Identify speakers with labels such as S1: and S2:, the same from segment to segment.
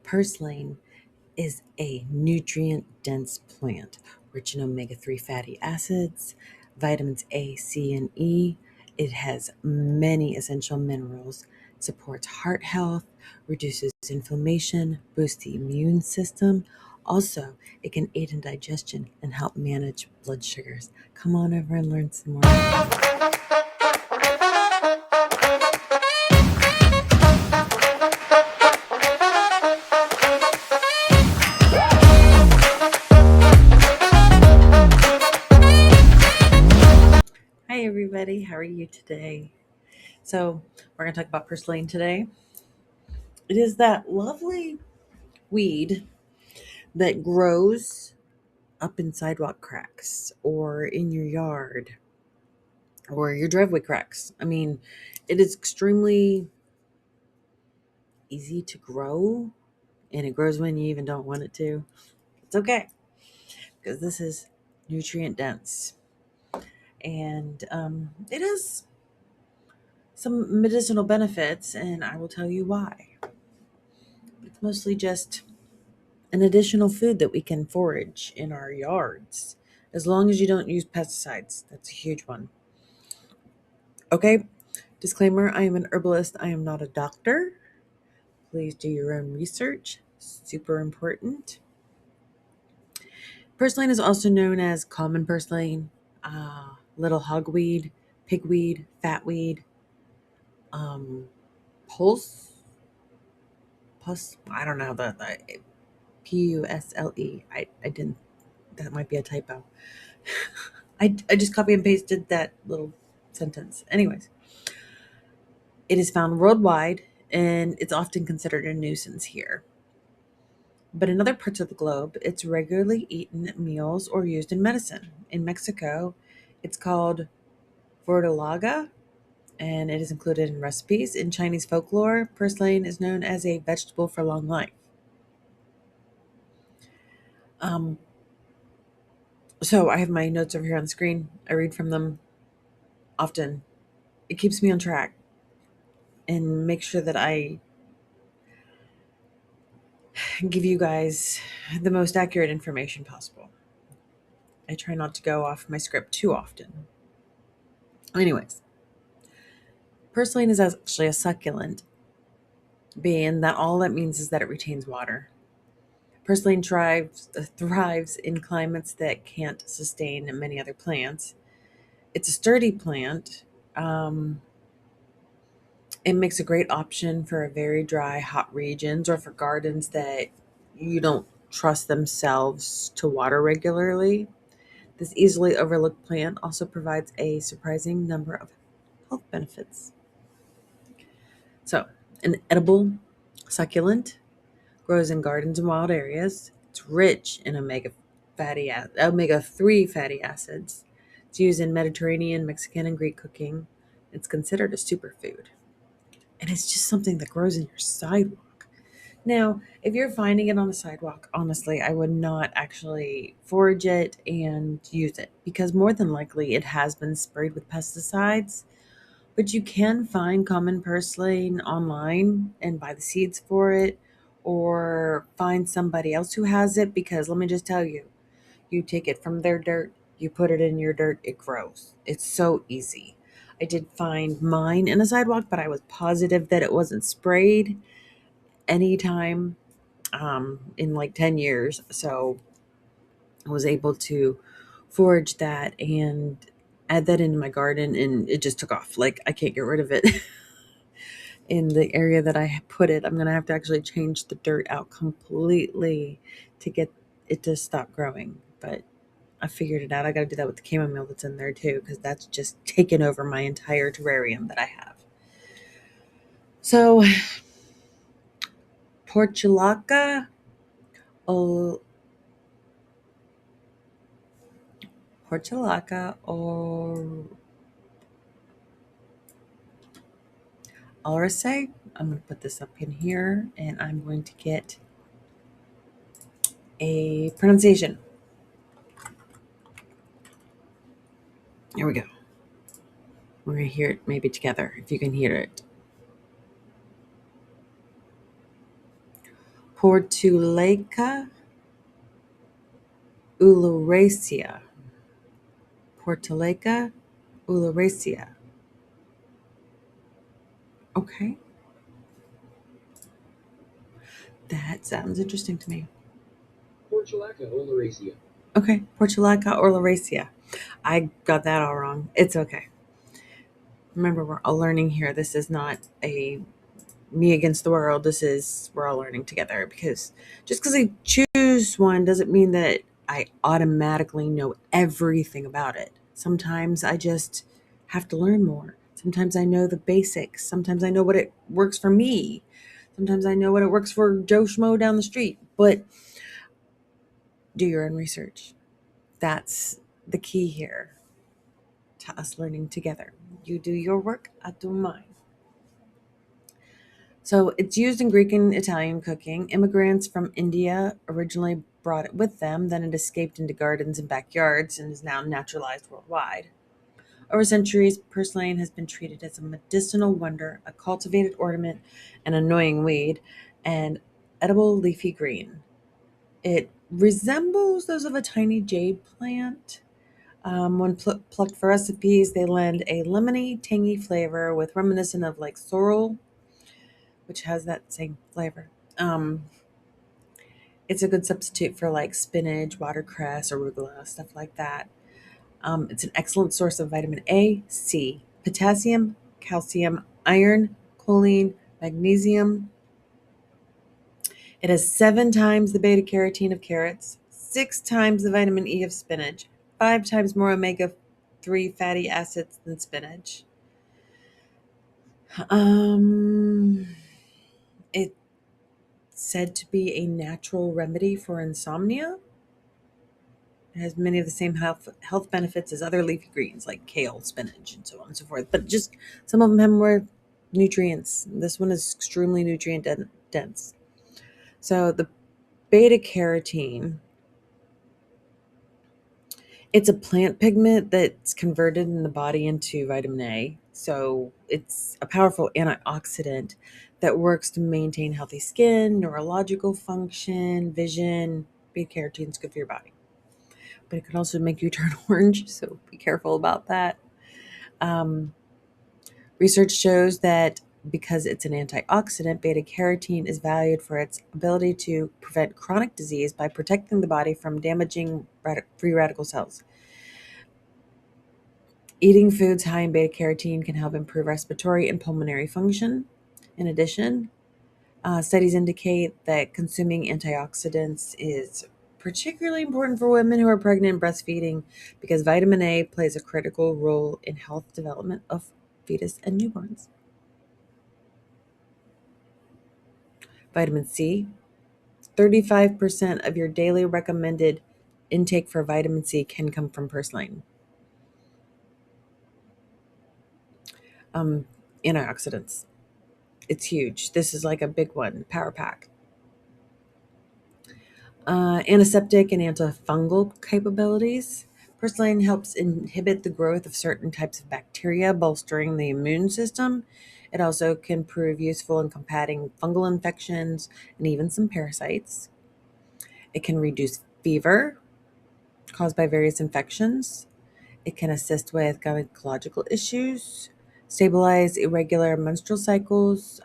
S1: Purslane is a nutrient-dense plant rich in omega-3 fatty acids, vitamins A, C, and E. It has many essential minerals, supports heart health, reduces inflammation, boosts the immune system. Also, it can aid in digestion and help manage blood sugars. Come on over and learn some more. Hi, everybody. How are you today? So, we're going to talk about purslane today. It is that lovely weed that grows up in sidewalk cracks or in your yard or your driveway cracks. I mean, it is extremely easy to grow and it grows when you even don't want it to. It's okay because this is nutrient dense and it has some medicinal benefits, and I will tell you why. It's mostly just an additional food that we can forage in our yards as long as you don't use pesticides. That's a huge one. Okay, disclaimer, I am an herbalist. I am not a doctor. Please do your own research. Super important. Purslane is also known as common purslane, little hogweed, pigweed, fatweed, um, pulse, I don't know, the Pusle. I didn't, that might be a typo. I just copy and pasted that little sentence. Anyways, it is found worldwide and it's often considered a nuisance here. But in other parts of the globe, it's regularly eaten at meals or used in medicine. In Mexico, it's called verdolaga and it is included in recipes. In Chinese folklore, purslane is known as a vegetable for long life. Um, so I have my notes over here on the screen. I read from them often. It keeps me on track and make sure that I give you guys the most accurate information possible. I try not to go off my script too often. Anyways, purslane is actually a succulent, being that all that means is that it retains water. Purslane thrives in climates that can't sustain many other plants. It's a sturdy plant. Um, it makes a great option for very dry, hot regions or for gardens that you don't trust themselves to water regularly. This easily overlooked plant also provides a surprising number of health benefits. So, an edible succulent grows in gardens and wild areas. It's rich in omega-3 fatty acids. It's used in Mediterranean, Mexican, and Greek cooking. It's considered a superfood. And it's just something that grows in your sidewalk. Now, if you're finding it on a sidewalk, honestly, I would not actually forage it and use it because more than likely it has been sprayed with pesticides. But you can find common purslane online and buy the seeds for it or find somebody else who has it because let me just tell you, you take it from their dirt, you put it in your dirt, it grows. It's so easy. I did find mine in a sidewalk, but I was positive that it wasn't sprayed anytime in like 10 years. So I was able to forage that and add that into my garden and it just took off. Like I can't get rid of it. In the area that I put it, I'm going to have to actually change the dirt out completely to get it to stop growing. But I figured it out. I got to do that with the chamomile that's in there too, because that's just taken over my entire terrarium that I have. So, portulaca, or portulaca, or Alrace. I'm going to put this up in here, and I'm going to get a pronunciation. Here we go. We're going to hear it maybe together, if you can hear it. Portulaca oleracea. Portulaca oleracea. Okay, that sounds interesting to me.
S2: Portulaca oleracea.
S1: Okay, Portulaca oleracea. I got that all wrong. It's okay. Remember, we're all learning here. This is not a me against the world. This is we're all learning together, because just because I choose one doesn't mean that I automatically know everything about it. Sometimes I just have to learn more. Sometimes I know the basics. Sometimes I know what it works for me. Sometimes I know what it works for Joe Schmo down the street. But do your own research. That's the key here to us learning together. You do your work, I do mine. So it's used in Greek and Italian cooking. Immigrants from India originally brought it with them, then it escaped into gardens and backyards and is now naturalized worldwide. Over centuries, purslane has been treated as a medicinal wonder, a cultivated ornament, an annoying weed, and edible leafy green. It resembles those of a tiny jade plant. When plucked for recipes, they lend a lemony, tangy flavor with reminiscent of like sorrel, which has that same flavor. Um, it's a good substitute for like spinach, watercress, arugula, stuff like that. It's an excellent source of vitamin A, C, potassium, calcium, iron, choline, magnesium. It has 7 times the beta carotene of carrots, 6 times the vitamin E of spinach, 5 times more omega 3 fatty acids than spinach. Um, it's said to be a natural remedy for insomnia. It has many of the same health benefits as other leafy greens like kale, spinach, and so on and so forth. But just some of them have more nutrients. This one is extremely nutrient dense. So the beta carotene, it's a plant pigment that's converted in the body into vitamin A. So it's a powerful antioxidant that works to maintain healthy skin, neurological function, vision. Beta carotene is good for your body, but it can also make you turn orange. So be careful about that. Um, Research shows that because it's an antioxidant, beta carotene is valued for its ability to prevent chronic disease by protecting the body from damaging free radical cells. Eating foods high in beta carotene can help improve respiratory and pulmonary function. In addition, studies indicate that consuming antioxidants is particularly important for women who are pregnant and breastfeeding, because vitamin A plays a critical role in health development of fetus and newborns. Vitamin C, 35% of your daily recommended intake for vitamin C can come from purslane. Um, Antioxidants. It's huge. This is like a big one, power pack. Antiseptic and antifungal capabilities. Purslane helps inhibit the growth of certain types of bacteria, bolstering the immune system. It also can prove useful in combating fungal infections and even some parasites. It can reduce fever caused by various infections. It can assist with gynecological issues, stabilize irregular menstrual cycles.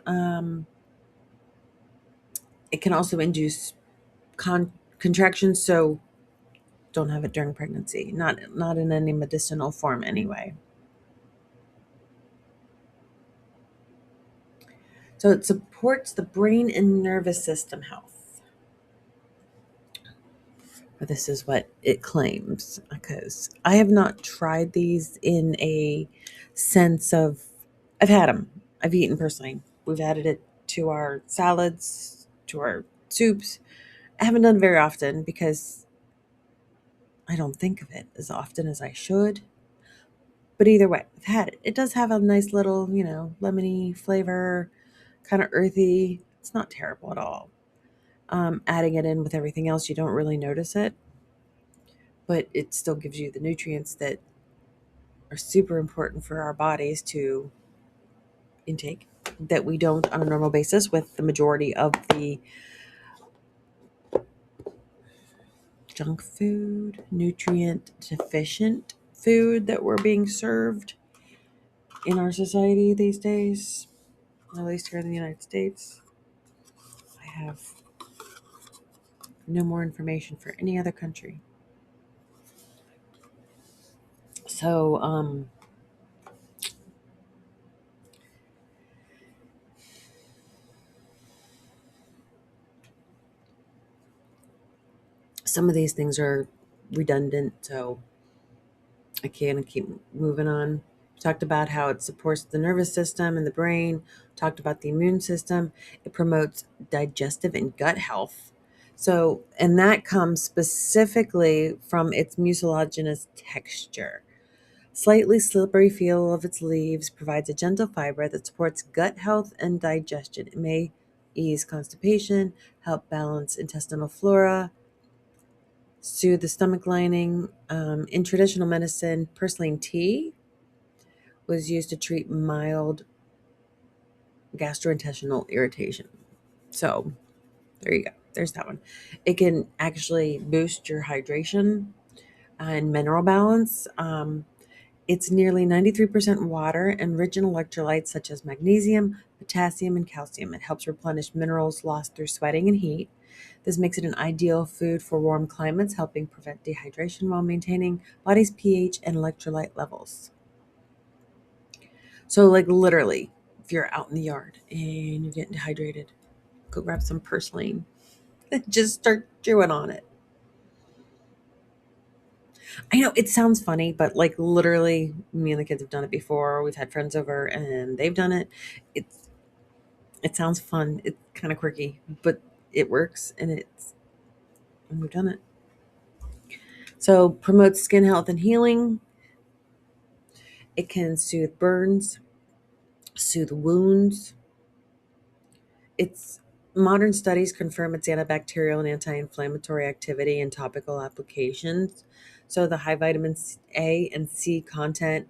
S1: It can also induce contractions, so don't have it during pregnancy. Not in any medicinal form anyway. So it supports the brain and nervous system health. This is what it claims, because I have not tried these in a sense of I've had them. I've eaten purslane. We've added it to our salads, to our soups. I haven't done it very often because I don't think of it as often as I should. But either way, I've had it. It does have a nice little, lemony flavor, kind of earthy. It's not terrible at all. Adding it in with everything else, you don't really notice it, but it still gives you the nutrients that are super important for our bodies to intake, that we don't on a normal basis with the majority of the junk food, nutrient deficient food that we're being served in our society these days, at least here in the United States. I have no more information for any other country. So, some of these things are redundant, so I can't keep moving on. Talked about how it supports the nervous system and the brain. Talked about the immune system. It promotes digestive and gut health. So, and that comes specifically from its mucilaginous texture. Slightly slippery feel of its leaves provides a gentle fiber that supports gut health and digestion. It may ease constipation, help balance intestinal flora, soothe the stomach lining. In traditional medicine, purslane tea was used to treat mild gastrointestinal irritation. So there you go. There's that one. It can actually boost your hydration and mineral balance. It's nearly 93% water and rich in electrolytes such as magnesium, potassium, and calcium. It helps replenish minerals lost through sweating and heat. This makes it an ideal food for warm climates, helping prevent dehydration while maintaining body's pH and electrolyte levels. So, like, literally, if you're out in the yard and you're getting dehydrated, go grab some purslane. Just start chewing on it. I know it sounds funny, but like literally, me and the kids have done it before. We've had friends over and they've done it. It's it sounds fun. It's kind of quirky, but it works and we've done it. So promotes skin health and healing. It can soothe burns, soothe wounds. It's modern studies confirm its antibacterial and anti-inflammatory activity in topical applications. So the high vitamin A and C content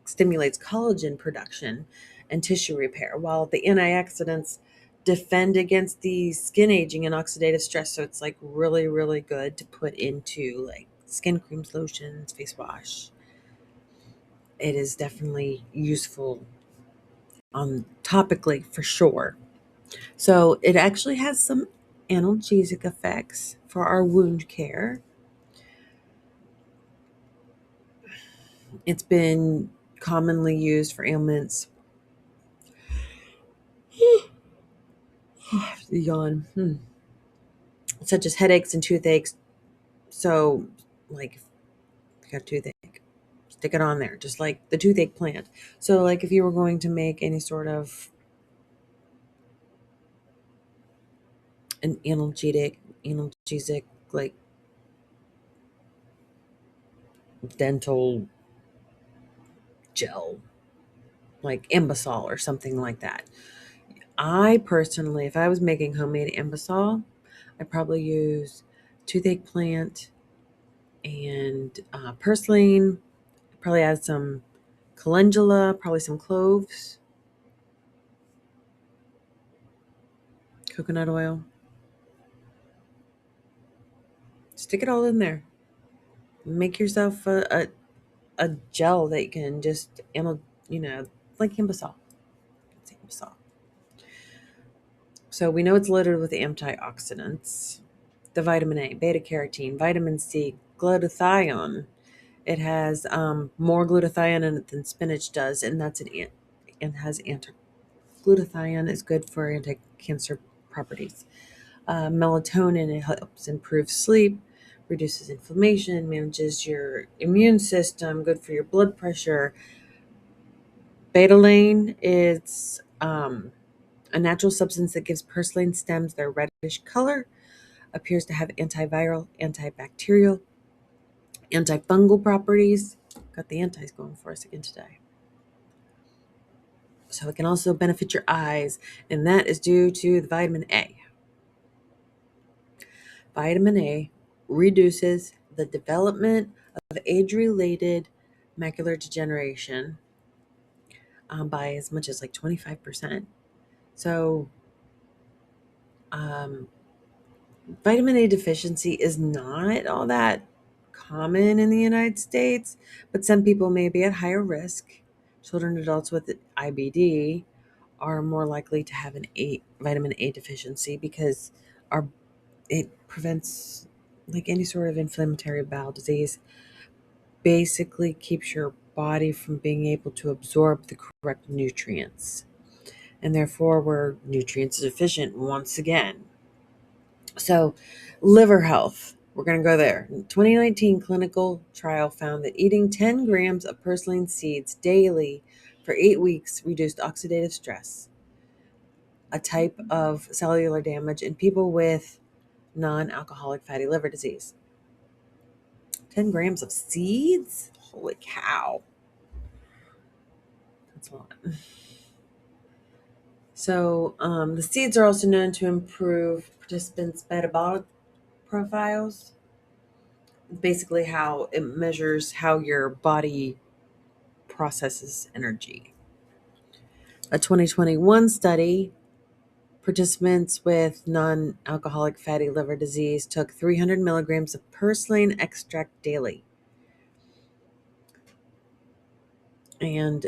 S1: stimulates collagen production and tissue repair, while the antioxidants defend against the skin aging and oxidative stress. So it's like really, really good to put into like skin creams, lotions, face wash. It is definitely useful on topically for sure. So it actually has some analgesic effects for our wound care. It's been commonly used for ailments. Yawn. Such as headaches and toothaches. So, like, if you got toothache, stick it on there, just like the toothache plant. So, like, if you were going to make any sort of an analgesic, like dental gel, like Ambisol or something like that. I personally, if I was making homemade Ambisol, I'd probably use toothache plant and purslane. Probably add some calendula, probably some cloves, coconut oil. Stick it all in there. Make yourself a gel that you can just, like Ambisol. It's Ambisol. So we know it's loaded with antioxidants. The vitamin A, beta carotene, vitamin C, glutathione. It has more glutathione in it than spinach does, and that's and has glutathione is good for anti-cancer properties. Melatonin, it helps improve sleep, reduces inflammation, manages your immune system, good for your blood pressure. Betalain is a natural substance that gives purslane stems their reddish color, appears to have antiviral, antibacterial, antifungal properties. Got the antis going for us again today. So it can also benefit your eyes, and that is due to the vitamin A. Vitamin A reduces the development of age-related macular degeneration by as much as like 25%. So, um, Vitamin A deficiency is not all that common in the United States, but some people may be at higher risk. Children and adults with IBD are more likely to have vitamin A deficiency because our it prevents like any sort of inflammatory bowel disease. Basically keeps your body from being able to absorb the correct nutrients. And therefore we're nutrients deficient once again. So, liver health, we're going to go there. 2019 clinical trial found that eating 10 grams of purslane seeds daily for 8 weeks reduced oxidative stress, a type of cellular damage in people with non alcoholic fatty liver disease. 10 grams of seeds? Holy cow. That's a lot. So, the seeds are also known to improve participants' metabolic profiles. Basically, how it measures how your body processes energy. A 2021 study, participants with non alcoholic fatty liver disease took 300 milligrams of purslane extract daily. And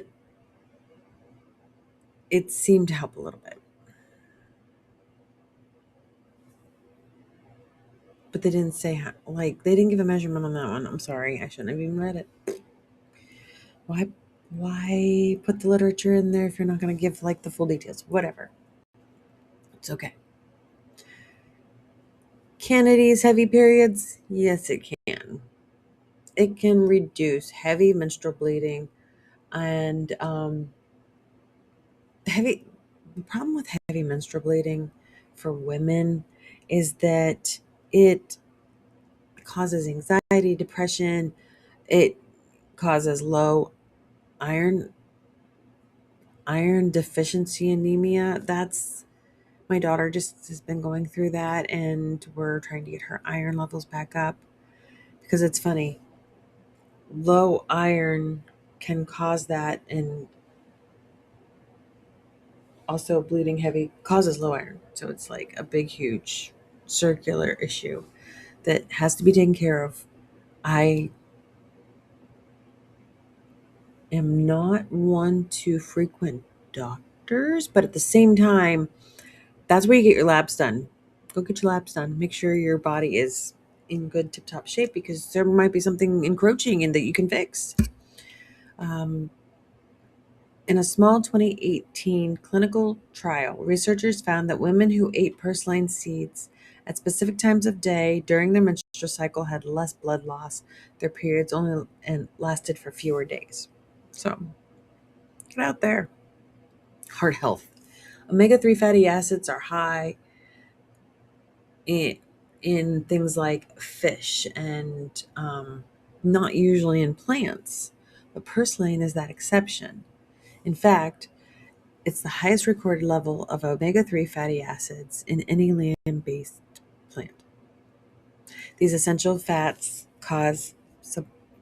S1: it seemed to help a little bit. But they didn't say how, like, they didn't give a measurement on that one. I'm sorry. I shouldn't have even read it. Why? Why put the literature in there if you're not going to give like the full details? Whatever. It's okay. Can it ease heavy periods? Yes, it can. It can reduce heavy menstrual bleeding and heavy. The problem with heavy menstrual bleeding for women is that it causes anxiety, depression. It causes low iron iron deficiency anemia. That's my daughter just has been going through that, and we're trying to get her iron levels back up because it's funny. Low iron can cause that, and also bleeding heavy causes low iron. So it's like a big, huge circular issue that has to be taken care of. I am not one to frequent doctors, but at the same time, that's where you get your labs done. Go get your labs done. Make sure your body is in good tip top shape because there might be something encroaching in that you can fix. Um, In a small 2018 clinical trial, researchers found that women who ate purslane seeds at specific times of day during their menstrual cycle had less blood loss. Their periods only and lasted for fewer days. So, get out there. Heart health. Omega-3 fatty acids are high in, in things like fish and not usually in plants, but purslane is that exception. In fact, it's the highest recorded level of omega-3 fatty acids in any land-based plant. These essential fats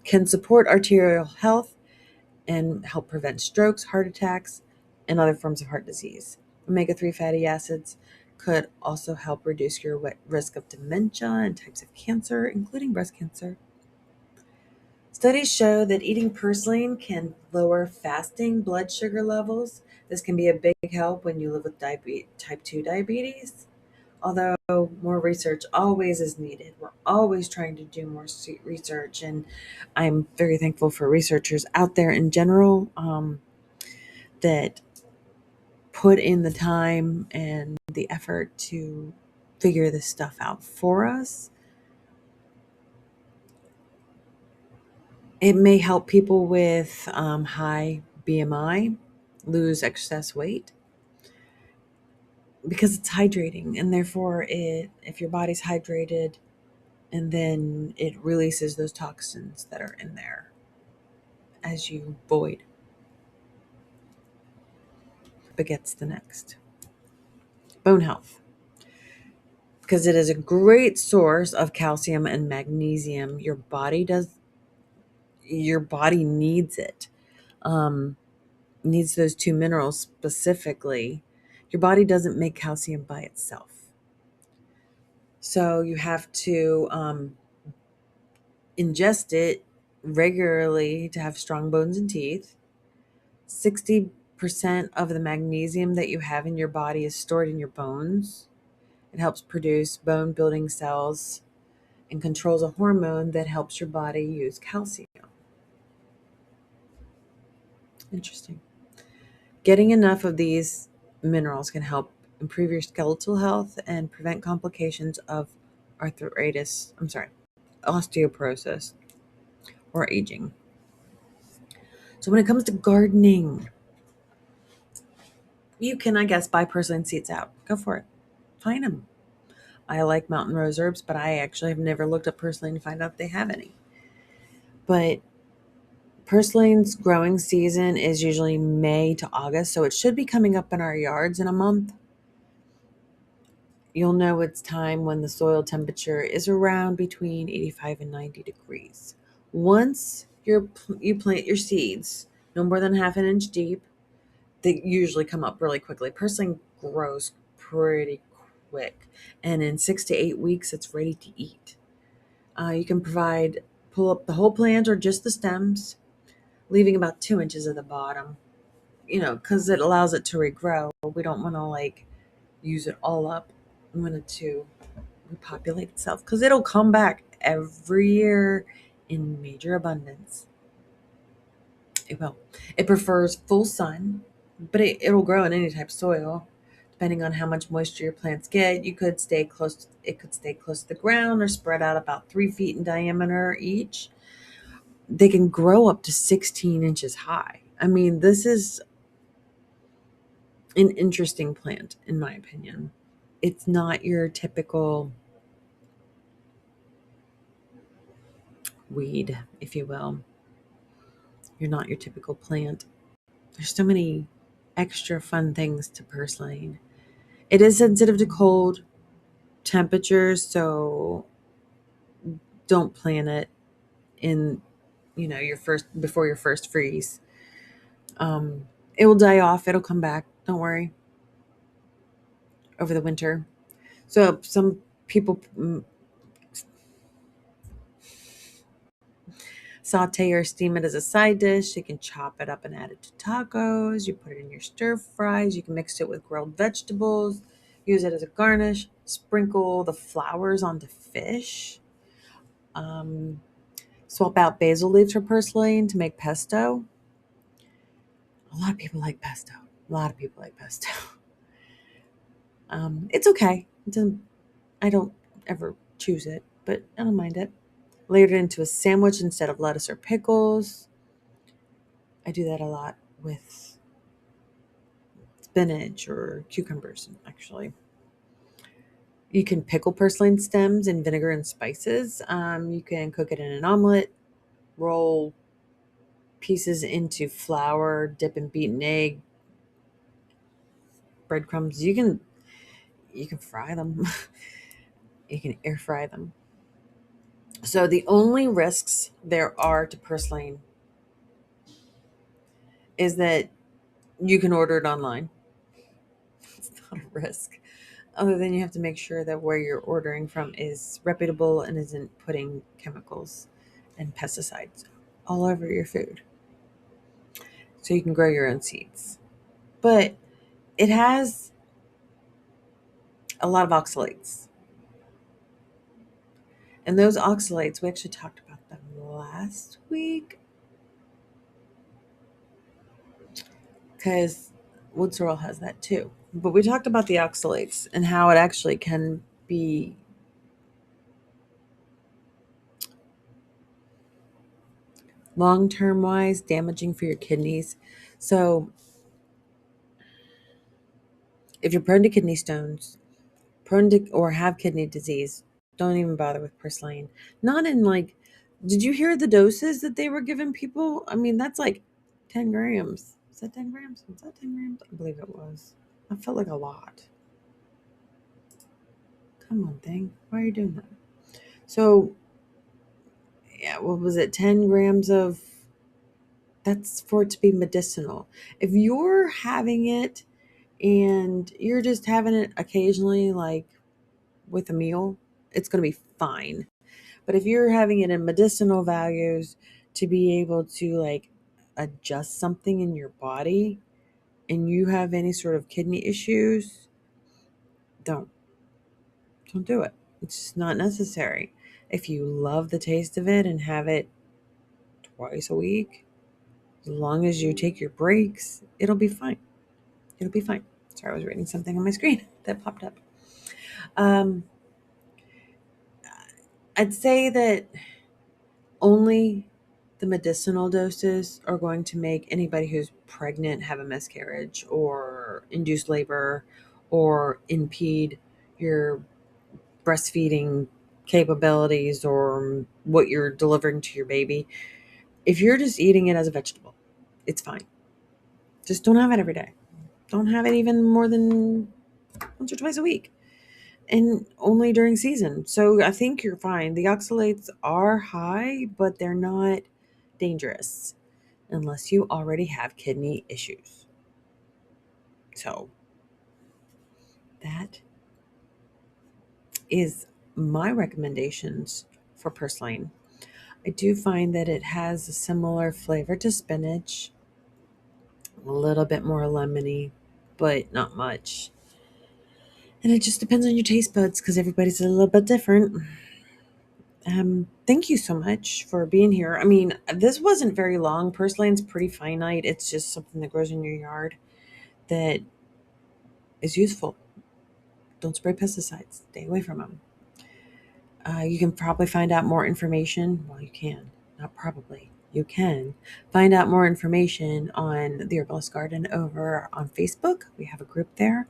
S1: can support arterial health and help prevent strokes, heart attacks, and other forms of heart disease. Omega-3 fatty acids could also help reduce your risk of dementia and types of cancer, including breast cancer. Studies show that eating purslane can lower fasting blood sugar levels. This can be a big help when you live with type 2 diabetes. Although more research always is needed. We're always trying to do more research, and I'm very thankful for researchers out there in general that put in the time and the effort to figure this stuff out for us. It may help people with high BMI lose excess weight because it's hydrating, and therefore, if your body's hydrated, and then it releases those toxins that are in there as you void begets the next. Bone health, because it is a great source of calcium and magnesium. Your body needs it. Um, Needs those two minerals specifically. Your body doesn't make calcium by itself. So you have to ingest it regularly to have strong bones and teeth. 60% of the magnesium that you have in your body is stored in your bones. It helps produce bone building cells and controls a hormone that helps your body use calcium. Interesting. Getting enough of these minerals can help improve your skeletal health and prevent complications of osteoporosis or aging. So when it comes to gardening, you can, I guess, buy purslane seeds out. Go for it. Find them. I like mountain rose herbs, but I actually have never looked up purslane to find out if they have any. But purslane's growing season is usually May to August, so it should be coming up in our yards in a month. You'll know it's time when the soil temperature is around between 85 and 90 degrees. Once you plant your seeds, no more than half an inch deep, they usually come up really quickly. Purslane grows pretty quick, and in 6 to 8 weeks, it's ready to eat. You can pull up the whole plant or just the stems, leaving about 2 inches at the bottom, because it allows it to regrow. We don't want to use it all up. We want it to repopulate itself because it'll come back every year in major abundance. It will. It prefers full sun, but it'll grow in any type of soil. Depending on how much moisture your plants get, it could stay close to the ground or spread out about 3 feet in diameter each. They can grow up to 16 inches high. I mean, this is an interesting plant, in my opinion. It's not your typical weed, if you will. You're not your typical plant. There's so many extra fun things to purslane. It is sensitive to cold temperatures, so don't plant it in, your first before your first freeze. It will die off. It'll come back. Don't worry. Over the winter. So some people saute or steam it as a side dish. You can chop it up and add it to tacos. You put it in your stir fries. You can mix it with grilled vegetables. Use it as a garnish. Sprinkle the flowers onto fish. Swap out basil leaves for purslane to make pesto. A lot of people like pesto. A lot of people like pesto. It's okay. I don't ever choose it, but I don't mind it. Layered it into a sandwich instead of lettuce or pickles. I do that a lot with spinach or cucumbers, actually. You can pickle purslane stems in vinegar and spices. You can cook it in an omelet, roll pieces into flour, dip in beaten egg, breadcrumbs. You can fry them. You can air fry them. So the only risks there are to purslane is that you can order it online. It's not a risk. Other than you have to make sure that where you're ordering from is reputable and isn't putting chemicals and pesticides all over your food. So you can grow your own seeds. But it has a lot of oxalates. And those oxalates, we actually talked about them last week because wood sorrel has that too. But we talked about the oxalates and how it actually can be long-term wise damaging for your kidneys. So if you're prone to kidney stones, prone to or have kidney disease, don't even bother with purslane. Not in did you hear the doses that they were giving people? I mean, that's like 10 grams. Is that 10 grams? Was that 10 grams? I believe it was. That felt like a lot. Come on, thing. Why are you doing that? So, yeah, what was it? 10 grams of, that's for it to be medicinal. If you're having it and you're just having it occasionally, like with a meal, it's going to be fine. But if you're having it in medicinal values to be able to like adjust something in your body and you have any sort of kidney issues, don't do it. It's just not necessary. If you love the taste of it and have it twice a week, as long as you take your breaks, it'll be fine. It'll be fine. Sorry, I was reading something on my screen that popped up. Um, I'd say that only the medicinal doses are going to make anybody who's pregnant have a miscarriage or induce labor or impede your breastfeeding capabilities or what you're delivering to your baby. If you're just eating it as a vegetable, it's fine. Just don't have it every day. Don't have it even more than once or twice a week. And only during season. So I think you're fine. The oxalates are high, but they're not dangerous unless you already have kidney issues. So that is my recommendations for purslane. I do find that it has a similar flavor to spinach, a little bit more lemony, but not much. And it just depends on your taste buds because everybody's a little bit different. Thank you so much for being here. I mean, this wasn't very long. Purslane's pretty finite. It's just something that grows in your yard that is useful. Don't spray pesticides. Stay away from them. You can probably find out more information. Well, you can. Not probably. You can find out more information on the Herbalist Garden over on Facebook. We have a group there.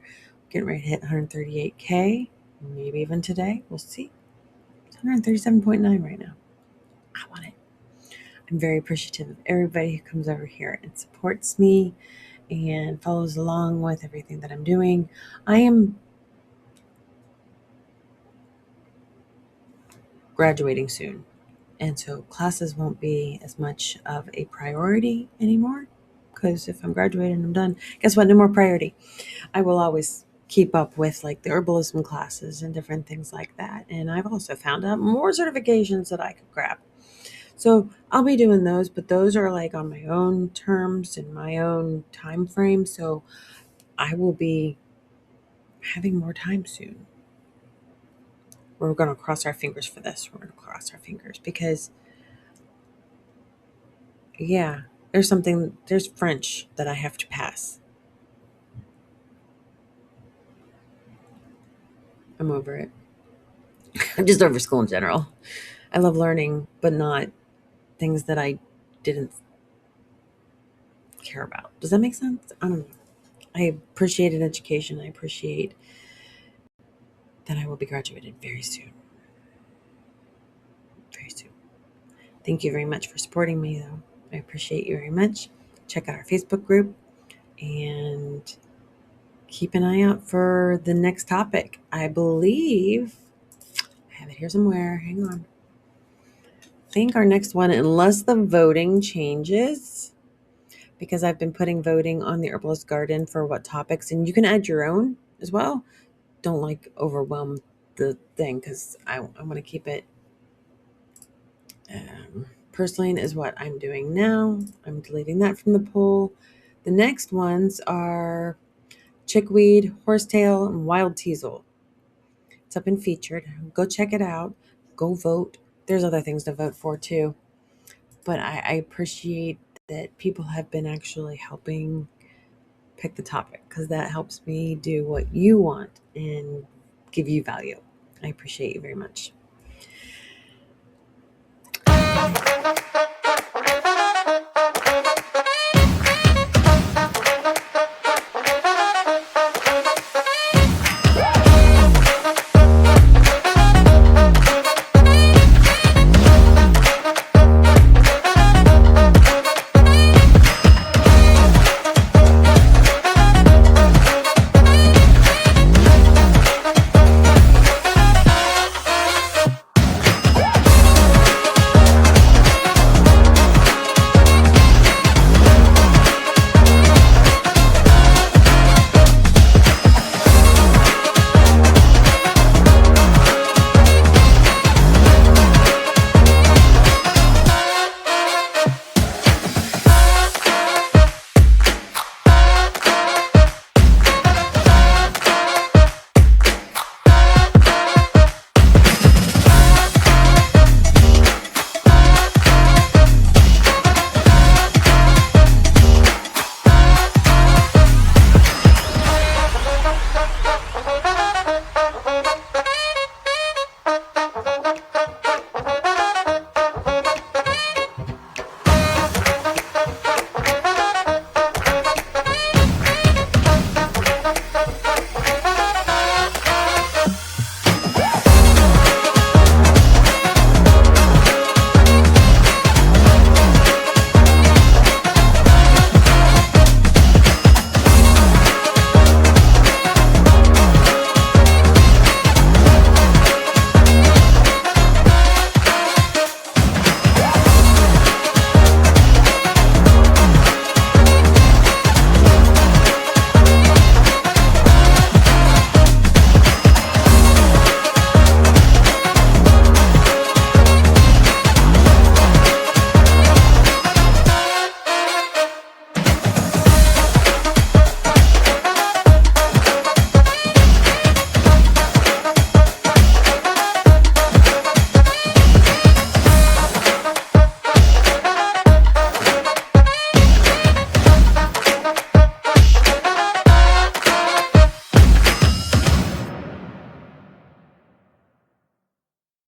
S1: Getting ready to hit 138K. Maybe even today. We'll see. It's 137.9 right now. I want it. I'm very appreciative of everybody who comes over here and supports me and follows along with everything that I'm doing. I am graduating soon, and so classes won't be as much of a priority anymore because if I'm graduating and I'm done, guess what? No more priority. I will always keep up with like the herbalism classes and different things like that. And I've also found out more certifications that I could grab. So I'll be doing those, but those are like on my own terms and my own time frame. So I will be having more time soon. We're going to cross our fingers for this. We're going to cross our fingers because, yeah, there's French that I have to pass. I'm over it. I'm just over school in general. I love learning, but not things that I didn't care about. Does that make sense? I don't know. I appreciate an education. I appreciate that I will be graduated very soon. Very soon. Thank you very much for supporting me, though. I appreciate you very much. Check out our Facebook group and keep an eye out for the next topic. I believe I have it here somewhere. Hang on. I think our next one, unless the voting changes, because I've been putting voting on the Herbalist Garden for what topics, and you can add your own as well. Don't like overwhelm the thing because I want to keep it. Purslane is what I'm doing now. I'm deleting that from the poll. The next ones are chickweed, horsetail, and wild teasel. It's up and featured. Go check it out. Go vote. There's other things to vote for too. But I appreciate that people have been actually helping pick the topic because that helps me do what you want and give you value. I appreciate you very much.